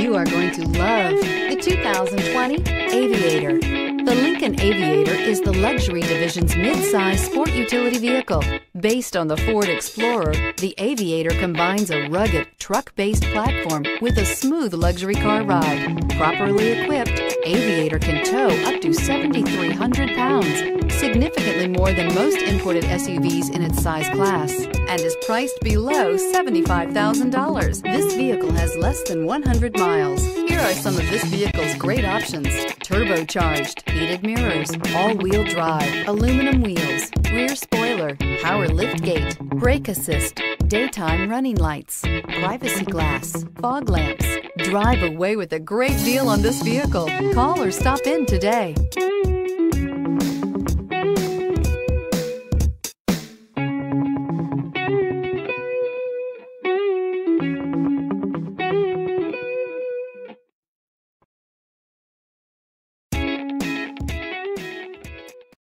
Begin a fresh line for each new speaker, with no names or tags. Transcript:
You are going to love the 2020 Aviator. The Lincoln Aviator is the luxury division's mid-size sport utility vehicle. Based on the Ford Explorer, the Aviator combines a rugged, truck-based platform with a smooth luxury car ride. Properly equipped, Aviator can tow up to 7,300 pounds, significantly more than most imported SUVs in its size class, and is priced below $75,000. This vehicle has less than 100 miles. Here are some of this vehicle's great options: turbocharged, heated mirrors, all-wheel drive, aluminum wheels, rear spoiler, power liftgate, brake assist, daytime running lights, privacy glass, fog lamps. Drive away with a great deal on this vehicle. Call or stop in today.